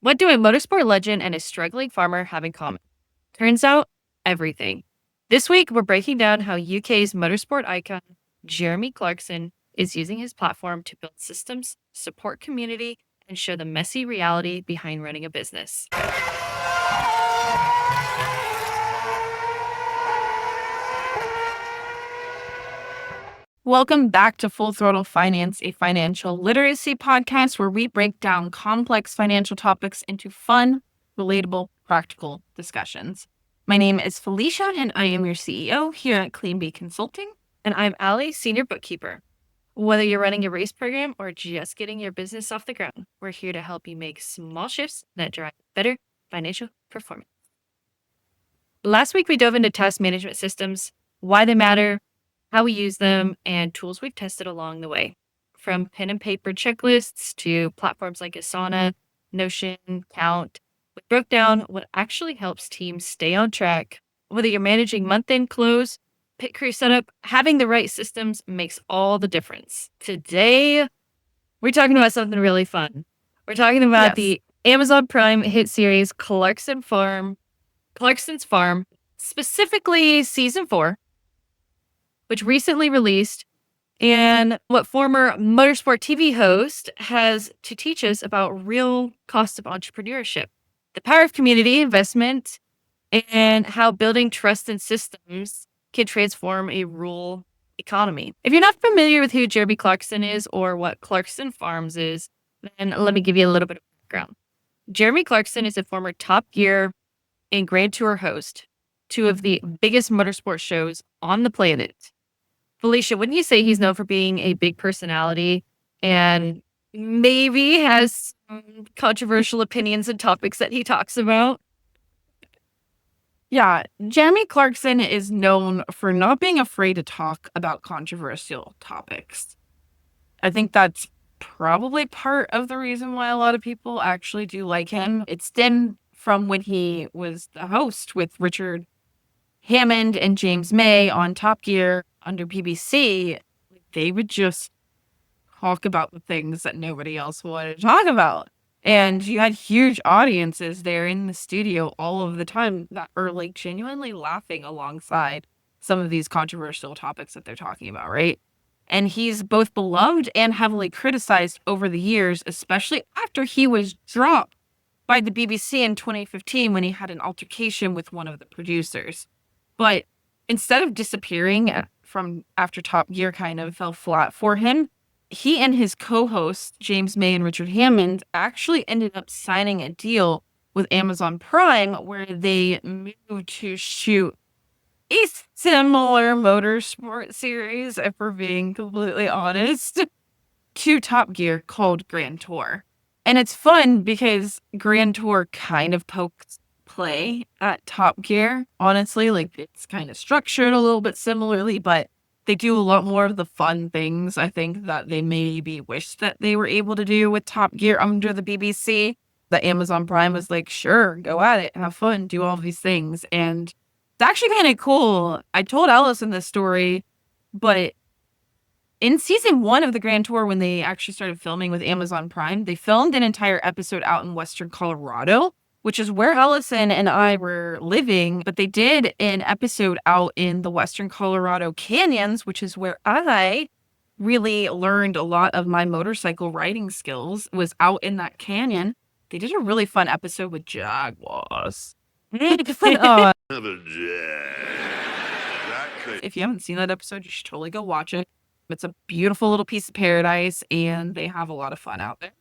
What do a motorsport legend and a struggling farmer have in common? Turns out, everything. This week, we're breaking down how UK's motorsport icon, Jeremy Clarkson, is using his platform to build systems, support community, and show the messy reality behind running a business. Welcome back to Full Throttle Finance, a financial literacy podcast where we break down complex financial topics into fun, relatable, practical discussions. My name is Felicia, and I am your CEO here at Clean Bee Consulting. And I'm Allie, Senior Bookkeeper. Whether you're running a race program or just getting your business off the ground, we're here to help you make small shifts that drive better financial performance. Last week, we dove into task management systems, why they matter, how we use them, and tools we've tested along the way. From pen and paper checklists to platforms like Asana, Notion, Count, we broke down what actually helps teams stay on track. Whether you're managing month-end close, pit crew setup, having the right systems makes all the difference. Today, we're talking about something really fun. We're talking about the Amazon Prime hit series Clarkson's Farm, specifically season 4, which recently released, and what former Motorsport TV host has to teach us about real cost of entrepreneurship, the power of community investment, and how building trust in systems can transform a rural economy. If you're not familiar with who Jeremy Clarkson is or what Clarkson Farms is, then let me give you a little bit of background. Jeremy Clarkson is a former Top Gear and Grand Tour host, 2 of the biggest motorsport shows on the planet. Felicia, wouldn't you say he's known for being a big personality and maybe has some controversial opinions and topics that he talks about? Yeah, Jeremy Clarkson is known for not being afraid to talk about controversial topics. I think that's probably part of the reason why a lot of people actually do like him. It stemmed from when he was the host with Richard Hammond and James May on Top Gear under BBC. They would just talk about the things that nobody else wanted to talk about. And you had huge audiences there in the studio all of the time that are like genuinely laughing alongside some of these controversial topics that they're talking about, right? And he's both beloved and heavily criticized over the years, especially after he was dropped by the BBC in 2015 when he had an altercation with one of the producers. But instead of disappearing from after Top Gear kind of fell flat for him, he and his co-hosts, James May and Richard Hammond, actually ended up signing a deal with Amazon Prime where they moved to shoot a similar motorsport series, if we're being completely honest, to Top Gear called Grand Tour. And it's fun because Grand Tour kind of pokes play at Top Gear, honestly. Like, it's kind of structured a little bit similarly, but they do a lot more of the fun things, I think, that they maybe wish that they were able to do with Top Gear under the BBC. The Amazon Prime was like, sure, go at it, have fun, do all these things. And it's actually kind of cool. I told Allison this story, but in season 1 of the Grand Tour, when they actually started filming with Amazon Prime, they filmed an entire episode out in Western Colorado, which is where Allison and I were living. But they did an episode out in the Western Colorado canyons, which is where I really learned a lot of my motorcycle riding skills, was out in that canyon. They did a really fun episode with jaguars. If you haven't seen that episode, you should totally go watch it. It's a beautiful little piece of paradise, and they have a lot of fun out there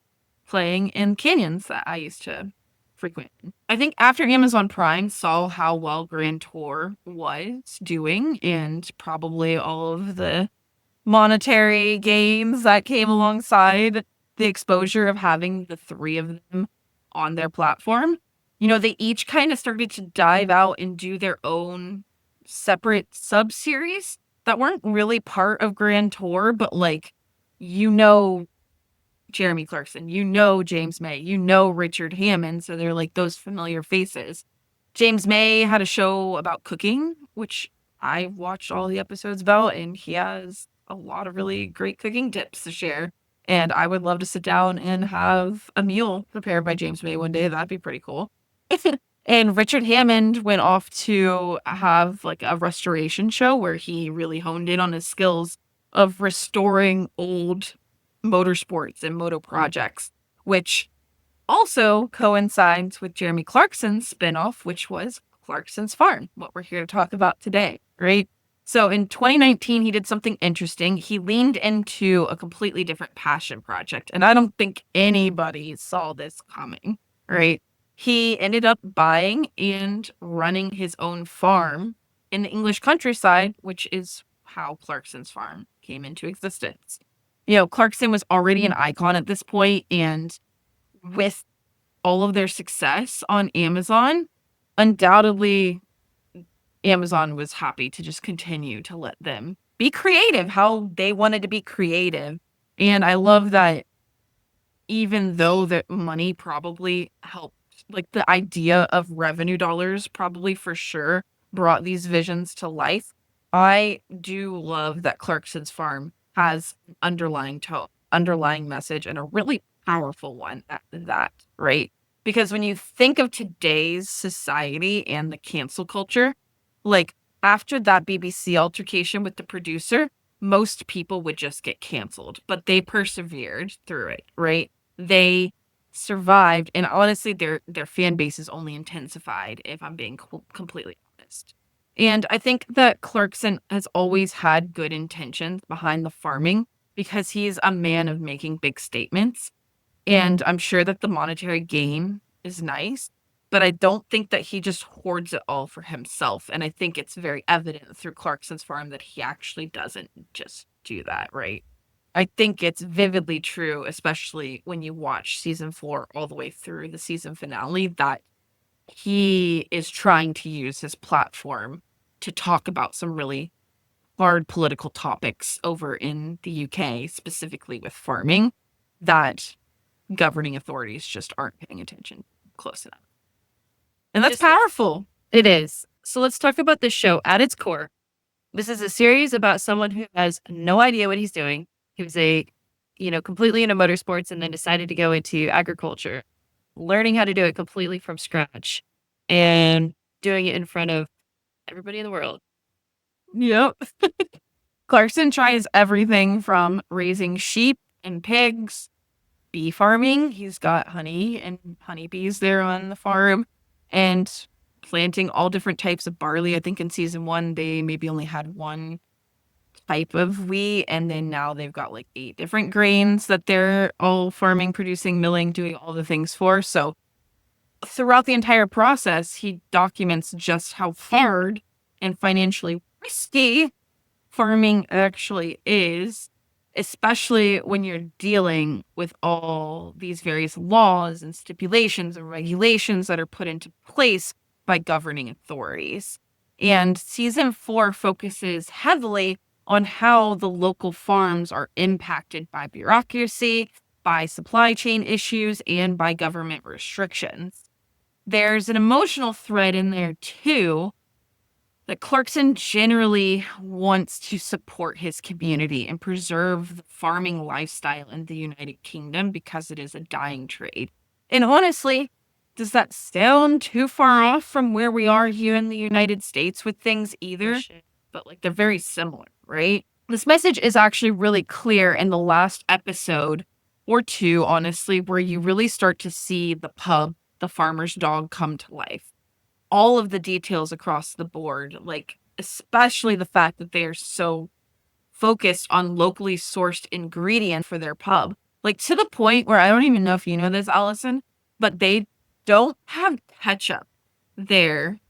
playing in canyons that I used to frequent. I think after Amazon Prime saw how well Grand Tour was doing and probably all of the monetary gains that came alongside the exposure of having the 3 of them on their platform, they each kind of started to dive out and do their own separate sub-series that weren't really part of Grand Tour, but Jeremy Clarkson, James May, Richard Hammond, so they're like those familiar faces. James May had a show about cooking, which I watched all the episodes about, and he has a lot of really great cooking tips to share. And I would love to sit down and have a meal prepared by James May one day. That'd be pretty cool. And Richard Hammond went off to have like a restoration show where he really honed in on his skills of restoring old motorsports and moto projects, which also coincides with Jeremy Clarkson's spinoff, which was Clarkson's Farm, what we're here to talk about today, right? So in 2019, he did something interesting. He leaned into a completely different passion project. And I don't think anybody saw this coming, right? He ended up buying and running his own farm in the English countryside, which is how Clarkson's Farm came into existence. You know, Clarkson was already an icon at this point, and with all of their success on Amazon, undoubtedly Amazon was happy to just continue to let them be creative how they wanted to be creative. And I love that even though the money probably helped, like the idea of revenue dollars probably for sure brought these visions to life, I do love that Clarkson's Farm has an underlying tone, underlying message, and a really powerful one at that, right? Because when you think of today's society and the cancel culture, like after that BBC altercation with the producer, most people would just get canceled, but they persevered through it, right? They survived, and honestly, their fan base is only intensified, if I'm being completely honest. And I think that Clarkson has always had good intentions behind the farming because he's a man of making big statements. And I'm sure that the monetary gain is nice, but I don't think that he just hoards it all for himself. And I think it's very evident through Clarkson's Farm that he actually doesn't just do that, right? I think it's vividly true, especially when you watch season 4 all the way through the season finale, that he is trying to use his platform to talk about some really hard political topics over in the UK, specifically with farming, that governing authorities just aren't paying attention close enough. And that's powerful. It is. So let's talk about this show at its core. This is a series about someone who has no idea what he's doing. He was completely into motorsports and then decided to go into agriculture, learning how to do it completely from scratch and doing it in front of everybody in the world. Yep. Clarkson tries everything from raising sheep and pigs, bee farming. He's got honey and honeybees there on the farm, and planting all different types of barley. I think in season 1, they maybe only had one type of wheat, and then now they've got like 8 different grains that they're all farming, producing, milling, doing all the things for. So throughout the entire process, he documents just how hard and financially risky farming actually is, especially when you're dealing with all these various laws and stipulations and regulations that are put into place by governing authorities. And season 4 focuses heavily on how the local farms are impacted by bureaucracy, by supply chain issues, and by government restrictions. There's an emotional thread in there too, that Clarkson generally wants to support his community and preserve the farming lifestyle in the United Kingdom because it is a dying trade. And honestly, does that sound too far off from where we are here in the United States with things either? But like they're very similar, right? This message is actually really clear in the last episode or 2, honestly, where you really start to see the pub, the farmer's dog, come to life. All of the details across the board, like especially the fact that they are so focused on locally sourced ingredients for their pub, like to the point where I don't even know if you know this, Allison, but they don't have ketchup there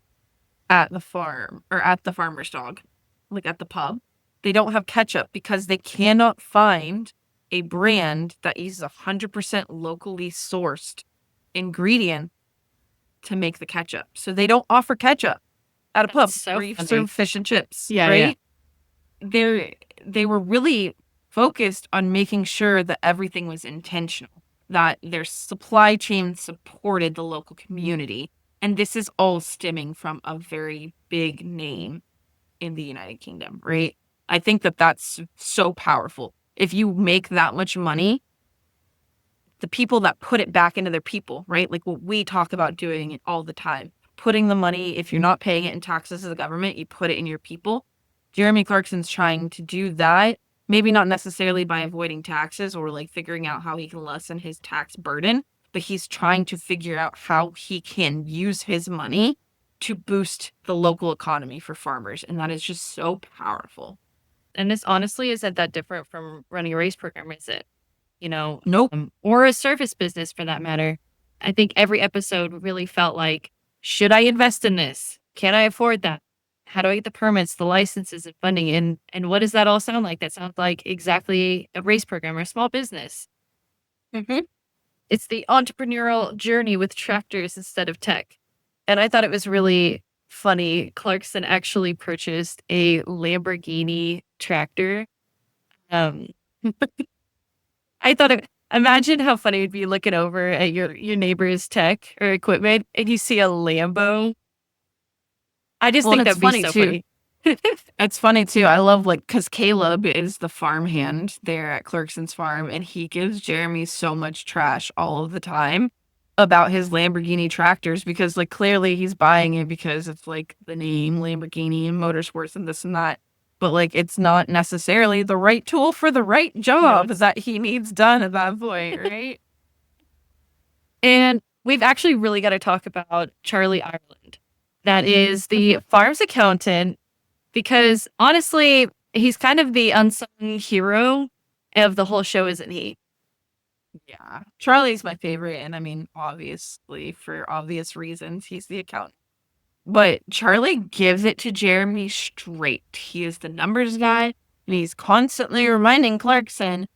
at the farm or at the farmer's dog, like at the pub. They don't have ketchup because they cannot find a brand that uses 100% locally sourced ingredient to make the ketchup. So they don't offer ketchup at a pub where you serve fish and chips, right? Yeah. They were really focused on making sure that everything was intentional, that their supply chain supported the local community. And this is all stemming from a very big name in the United Kingdom, right? I think that that's so powerful. If you make that much money the people that put it back into their people, right? Like what we talk about doing all the time. Putting the money, if you're not paying it in taxes to the government, you put it in your people. Jeremy Clarkson's trying to do that, maybe not necessarily by avoiding taxes or like figuring out how he can lessen his tax burden, but he's trying to figure out how he can use his money to boost the local economy for farmers. And that is just so powerful. And this honestly isn't that different from running a race program, is it? Nope. Or a service business for that matter. I think every episode really felt like, should I invest in this? Can I afford that? How do I get the permits, the licenses, and funding? And what does that all sound like? That sounds like exactly a race program or a small business. Mm-hmm. It's the entrepreneurial journey with tractors instead of tech. And I thought it was really funny. Clarkson actually purchased a Lamborghini tractor. Um, I thought imagine how funny it'd be looking over at your neighbor's tech or equipment and you see a Lambo. I just think that'd be so funny. It's funny too. I love because Caleb is the farmhand there at Clarkson's farm, and he gives Jeremy so much trash all of the time about his Lamborghini tractors because clearly he's buying it because it's the name Lamborghini and Motorsports and this and that. But it's not necessarily the right tool for the right job that he needs done at that point, right? And we've actually really got to talk about Charlie Ireland. That is the farm's accountant, because honestly, he's kind of the unsung hero of the whole show, isn't he? Yeah. Charlie's my favorite. And I mean, obviously, for obvious reasons, he's the accountant. But Charlie gives it to Jeremy straight. He is the numbers guy, and he's constantly reminding Clarkson,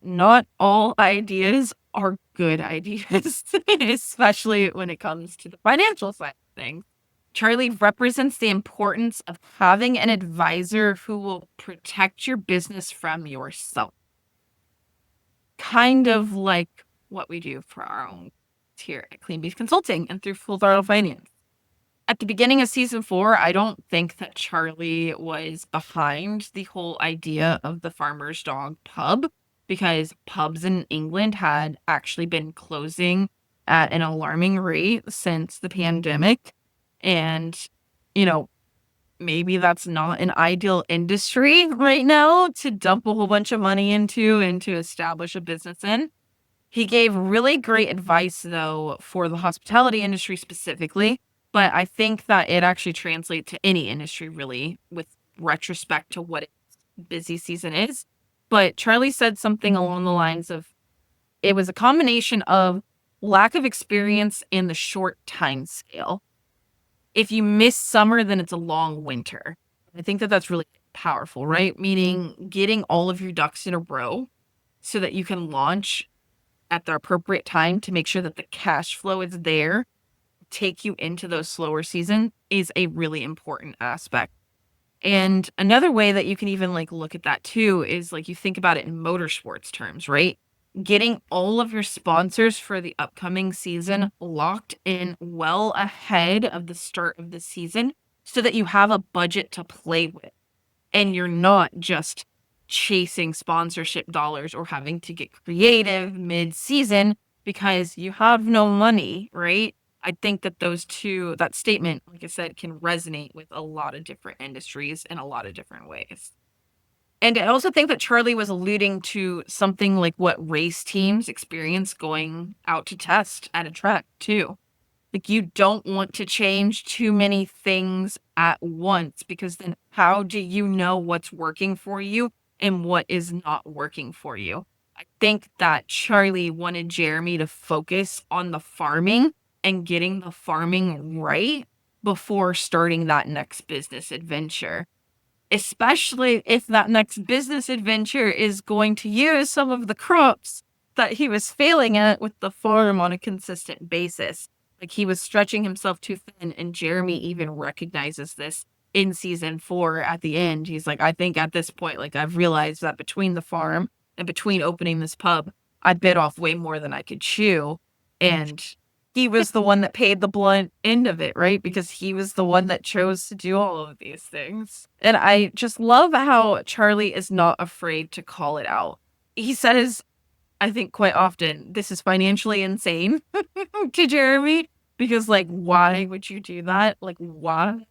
not all ideas are good ideas, especially when it comes to the financial side of things. Charlie represents the importance of having an advisor who will protect your business from yourself. Kind of like what we do for our own here at Clean Beef Consulting and through Full Throttle Finance. At the beginning of season 4, I don't think that Charlie was behind the whole idea of the Farmer's Dog pub, because pubs in England had actually been closing at an alarming rate since the pandemic. And, maybe that's not an ideal industry right now to dump a whole bunch of money into and to establish a business in. He gave really great advice, though, for the hospitality industry specifically. But I think that it actually translates to any industry, really, with retrospect to what its busy season is. But Charlie said something along the lines of, it was a combination of lack of experience and the short time scale. If you miss summer, then it's a long winter. I think that that's really powerful, right? Meaning getting all of your ducks in a row so that you can launch at the appropriate time to make sure that the cash flow is there, take you into those slower seasons, is a really important aspect. And another way that you can even look at that too is you think about it in motorsports terms, right? Getting all of your sponsors for the upcoming season locked in well ahead of the start of the season so that you have a budget to play with. And you're not just chasing sponsorship dollars or having to get creative mid-season because you have no money, right? I think that that statement, like I said, can resonate with a lot of different industries in a lot of different ways. And I also think that Charlie was alluding to something like what race teams experience going out to test at a track too. You don't want to change too many things at once, because then how do you know what's working for you and what is not working for you? I think that Charlie wanted Jeremy to focus on the farming and getting the farming right before starting that next business adventure. Especially if that next business adventure is going to use some of the crops that he was failing at with the farm on a consistent basis. He was stretching himself too thin, and Jeremy even recognizes this in season 4 at the end. He's like, I think at this point, I've realized that between the farm and between opening this pub, I bit off way more than I could chew. And he was the one that paid the blunt end of it, right? Because he was the one that chose to do all of these things. And I just love how Charlie is not afraid to call it out. He says I think quite often this is financially insane to Jeremy, because like, why would you do that? Like, why?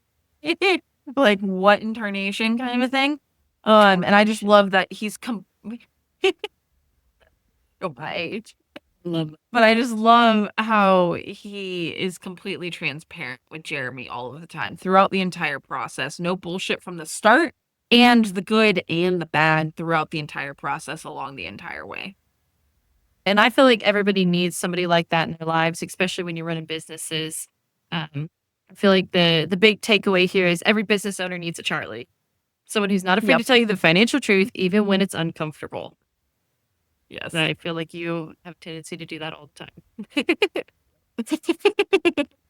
Like, what incarnation kind of a thing? And I just love that he's oh my age. But I just love how he is completely transparent with Jeremy all of the time throughout the entire process. No bullshit from the start, and the good and the bad throughout the entire process along the entire way. And I feel like everybody needs somebody like that in their lives, especially when you're running businesses. I feel like the big takeaway here is every business owner needs a Charlie. Someone who's not afraid to tell you the financial truth, even when it's uncomfortable. Yes. And I feel like you have a tendency to do that all the time.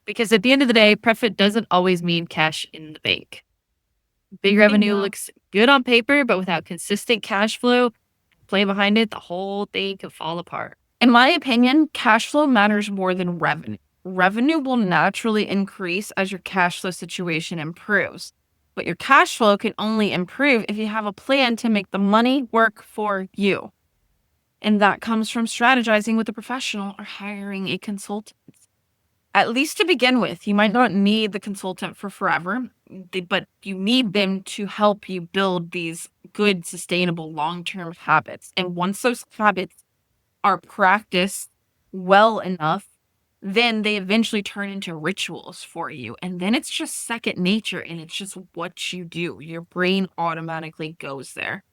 Because at the end of the day, profit doesn't always mean cash in the bank. Big revenue looks good on paper, but without consistent cash flow, play behind it, the whole thing could fall apart. In my opinion, cash flow matters more than revenue. Revenue will naturally increase as your cash flow situation improves. But your cash flow can only improve if you have a plan to make the money work for you. And that comes from strategizing with a professional or hiring a consultant. At least to begin with, you might not need the consultant for forever, but you need them to help you build these good, sustainable, long-term habits. And once those habits are practiced well enough, then they eventually turn into rituals for you. And then it's just second nature, and it's just what you do. Your brain automatically goes there.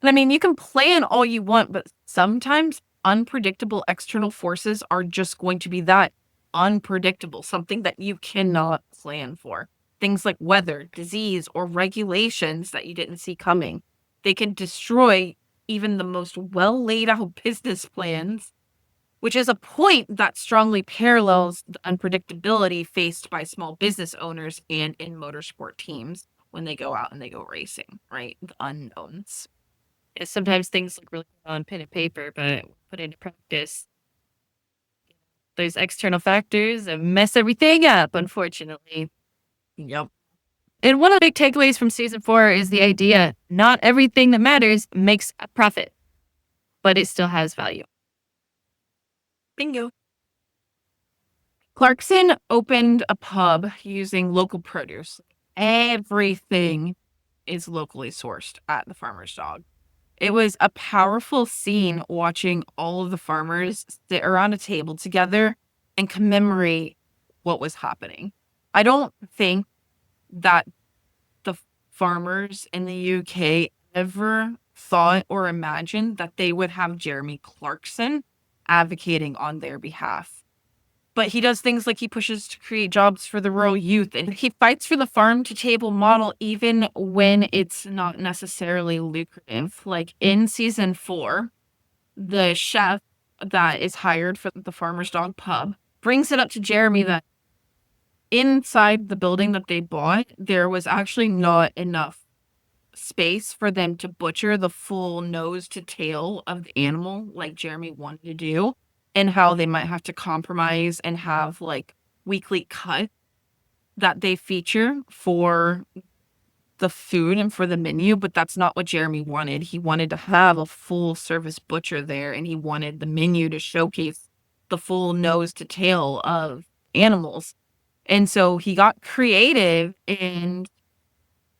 And I mean, you can plan all you want, but sometimes unpredictable external forces are just going to be that unpredictable, something that you cannot plan for. Things like weather, disease, or regulations that you didn't see coming. They can destroy even the most well laid out business plans, which is a point that strongly parallels the unpredictability faced by small business owners and in motorsport teams when they go out and they go racing, right? The unknowns. Sometimes things look really good on pen and paper, but put into practice, those external factors mess everything up, unfortunately. Yep. And one of the big takeaways from season 4 is the idea not everything that matters makes a profit, but it still has value. Bingo. Clarkson opened a pub using local produce. Everything is locally sourced at the Farmer's Dog. It was a powerful scene watching all of the farmers sit around a table together and commemorate what was happening. I don't think that the farmers in the UK ever thought or imagined that they would have Jeremy Clarkson advocating on their behalf. But he does things like he pushes to create jobs for the rural youth, and he fights for the farm to table model even when it's not necessarily lucrative. Like in season 4, the chef that is hired for the Farmer's Dog pub brings it up to Jeremy that inside the building that they bought, there was actually not enough space for them to butcher the full nose to tail of the animal like Jeremy wanted to do, and how they might have to compromise and have like weekly cut that they feature for the food and for the menu, but that's not what Jeremy wanted. He wanted to have a full service butcher there, and he wanted the menu to showcase the full nose to tail of animals. And so he got creative, and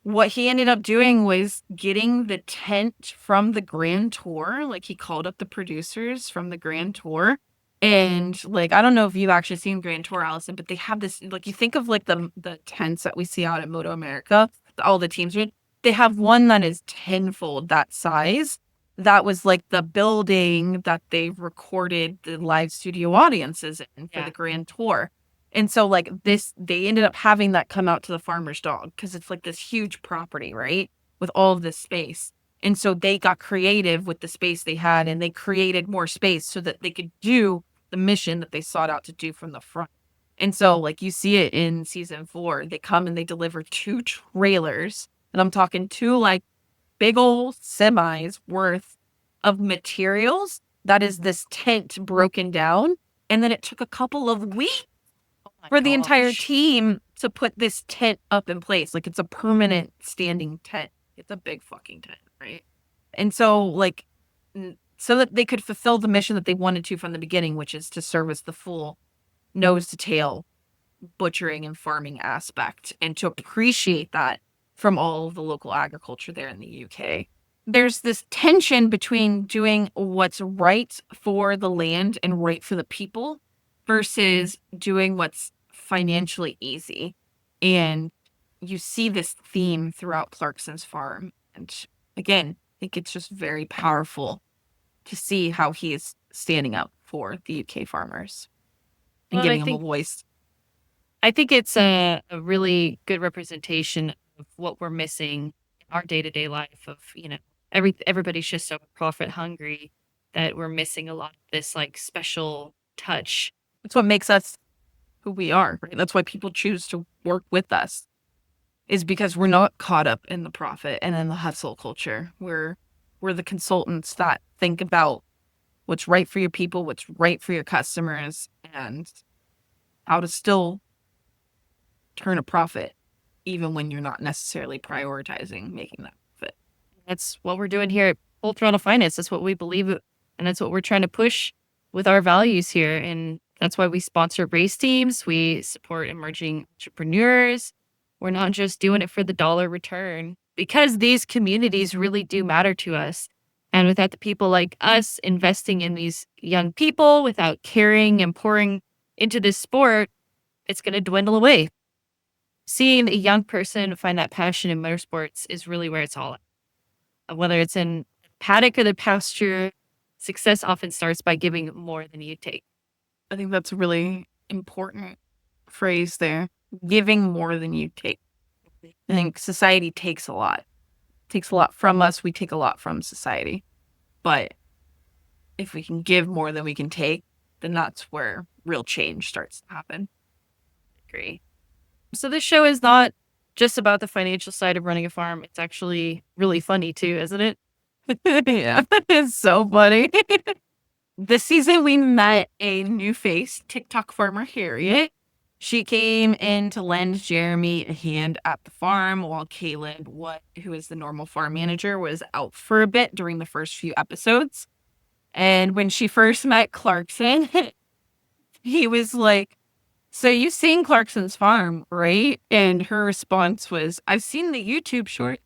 what he ended up doing was getting the tent from the Grand Tour. Like, he called up the producers from the Grand Tour. And, like, I don't know if you've actually seen Grand Tour, Allison, but they have this, like, you think of, like, the tents that we see out at Moto America, all the teams are in. They have one that is tenfold that size. That was, like, the building that they recorded the live studio audiences in for the Grand Tour. And so, like, they ended up having that come out to the Farmer's Dog because it's like this huge property, right? With all of this space. And so they got creative with the space they had, and they created more space so that they could do the mission that they sought out to do from the front. And so, like, you see it in season 4, they come and they deliver 2 trailers, and I'm talking 2 like big old semis worth of materials. That is this tent broken down. And then it took a couple of weeks for the entire team to put this tent up in place. Like, it's a permanent standing tent. It's a big fucking tent, right? And so, like, so that they could fulfill the mission that they wanted to from the beginning, which is to service the full nose to tail butchering and farming aspect, and to appreciate that from all of the local agriculture there in the UK. There's this tension between doing what's right for the land and right for the people versus doing what's financially easy. And you see this theme throughout Clarkson's farm. And again, I think it's just very powerful to see how he is standing up for the UK farmers and Well, giving them a voice. I think it's a really good representation of what we're missing in our day-to-day life of, everybody's just so profit hungry that we're missing a lot of this like special touch. That's what makes us who we are, right? That's why people choose to work with us, is because we're not caught up in the profit and in the hustle culture. We're the consultants that think about what's right for your people, what's right for your customers, and how to still turn a profit even when you're not necessarily prioritizing making that profit. That's what we're doing here at Full Throttle Finance. That's what we believe, and that's what we're trying to push with our values here. And that's why we sponsor race teams. We support emerging entrepreneurs. We're not just doing it for the dollar return, because these communities really do matter to us. And without the people like us investing in these young people, without caring and pouring into this sport, it's going to dwindle away. Seeing a young person find that passion in motorsports is really where it's all at. Whether it's in paddock or the pasture, success often starts by giving more than you take. I think that's a really important phrase there. Giving more than you take. I think society takes a lot. Takes a lot from us. We take a lot from society. But if we can give more than we can take, then that's where real change starts to happen. Agree. So this show is not just about the financial side of running a farm. It's actually really funny too, isn't it? Yeah, it's so funny. This season, we met a new face, TikTok farmer Harriet. She came in to lend Jeremy a hand at the farm while Caleb, who is the normal farm manager, was out for a bit during the first few episodes. And when she first met Clarkson, he was like, "So you've seen Clarkson's farm, right?" And her response was, "I've seen the YouTube short.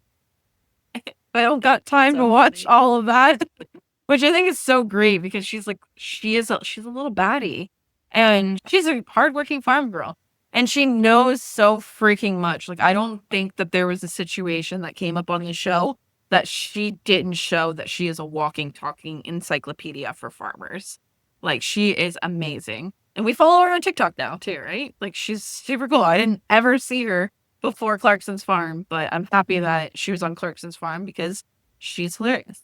I don't got time to watch all of that." Which I think is so great, because she's a little baddie, and she's a hardworking farm girl, and she knows so freaking much. Like, I don't think that there was a situation that came up on the show that she didn't show that she is a walking, talking encyclopedia for farmers. Like, she is amazing. And we follow her on TikTok now too, right? Like, she's super cool. I didn't ever see her before Clarkson's farm, but I'm happy that she was on Clarkson's farm because she's hilarious.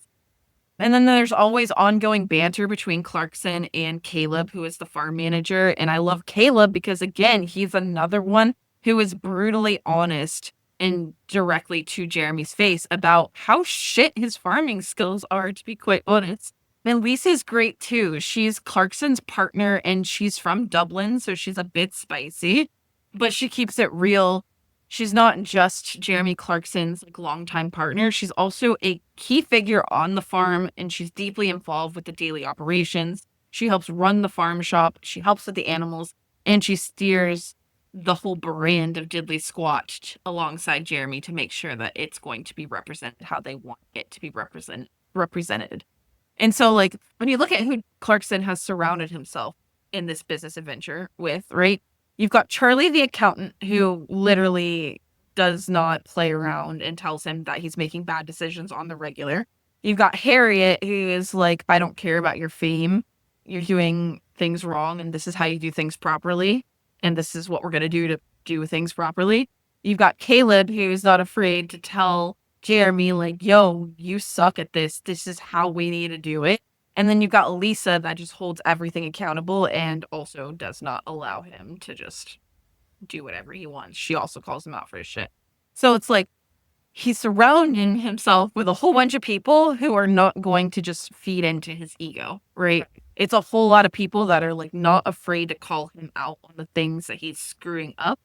And then there's always ongoing banter between Clarkson and Caleb, who is the farm manager. And I love Caleb because, again, he's another one who is brutally honest and directly to Jeremy's face about how shit his farming skills are, to be quite honest. And Lisa's great too. She's Clarkson's partner and she's from Dublin, so she's a bit spicy, but she keeps it real. She's not just Jeremy Clarkson's longtime partner. She's also a key figure on the farm, and she's deeply involved with the daily operations. She helps run the farm shop. She helps with the animals, and she steers the whole brand of Diddley Squatched alongside Jeremy to make sure that it's going to be represented how they want it to be represented. And so, when you look at who Clarkson has surrounded himself in this business adventure with, right? You've got Charlie, the accountant, who literally does not play around and tells him that he's making bad decisions on the regular. You've got Harriet, who is like, "I don't care about your fame. You're doing things wrong, and this is how you do things properly. And this is what we're going to do things properly." You've got Caleb, who's not afraid to tell Jeremy, "Yo, you suck at this. This is how we need to do it." And then you've got Lisa that just holds everything accountable and also does not allow him to just do whatever he wants. She also calls him out for his shit. So it's he's surrounding himself with a whole bunch of people who are not going to just feed into his ego, right? It's a whole lot of people that are not afraid to call him out on the things that he's screwing up,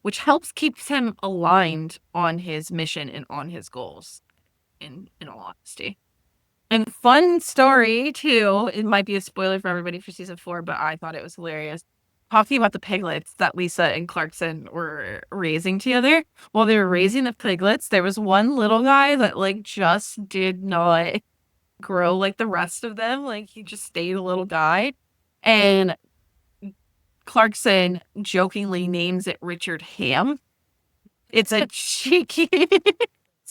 which helps keeps him aligned on his mission and on his goals, in all honesty. And fun story too, it might be a spoiler for everybody for season 4, but I thought it was hilarious. Talking about the piglets that Lisa and Clarkson were raising together. While they were raising the piglets, there was one little guy that like just did not grow like the rest of them. Like he just stayed a little guy. And Clarkson jokingly names it Richard Ham. It's a cheeky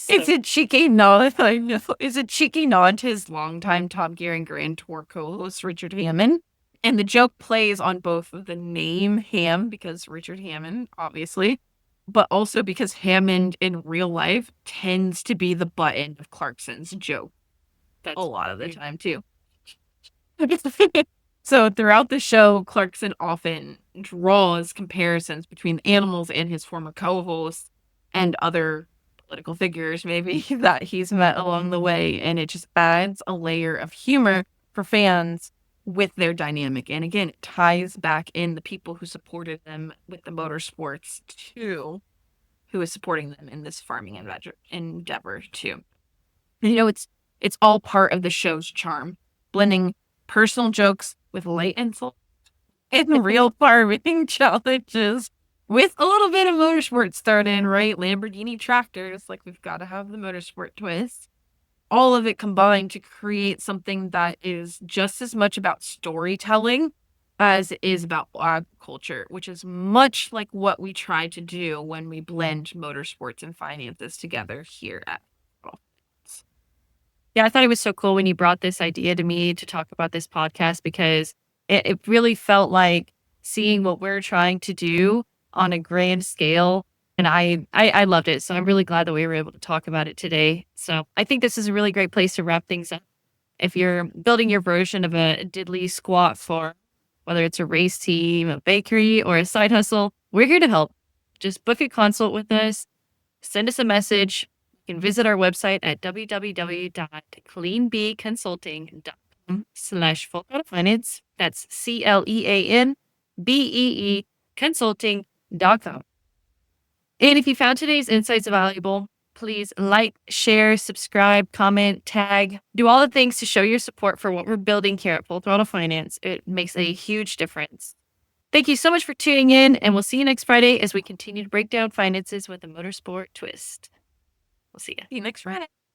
It's a cheeky nod. I know. It's a cheeky nod to his longtime Top Gear and Grand Tour co-host Richard Hammond. And the joke plays on both the name Ham, because Richard Hammond, obviously, but also because Hammond in real life tends to be the butt end of Clarkson's joke. That's a lot of the time, too. So throughout the show, Clarkson often draws comparisons between animals and his former co-hosts and other political figures, maybe, that he's met along the way. And it just adds a layer of humor for fans with their dynamic. And again, it ties back in the people who supported them with the motorsports too, who is supporting them in this farming endeavor too. And, it's all part of the show's charm, blending personal jokes with light insult and real farming challenges with a little bit of motorsports thrown in, right? Lamborghini tractors, like we've got to have the motorsport twist. All of it combined to create something that is just as much about storytelling as it is about agriculture, which is much like what we try to do when we blend motorsports and finances together here at Throttle. Yeah, I thought it was so cool when you brought this idea to me to talk about this podcast, because it really felt like seeing what we're trying to do on a grand scale. And I loved it. So I'm really glad that we were able to talk about it today. So I think this is a really great place to wrap things up. If you're building your version of a diddly squat farm, whether it's a race team, a bakery, or a side hustle, we're here to help. Just book a consult with us. Send us a message. You can visit our website at www.cleanbeeconsulting.com/full-finance. That's CLEANBEE consulting.com. And if you found today's insights valuable, please like, share, subscribe, comment, tag, do all the things to show your support for what we're building here at Full Throttle Finance. It makes a huge difference. Thank you so much for tuning in, and we'll see you next Friday as we continue to break down finances with a motorsport twist. We'll see you. See you next Friday.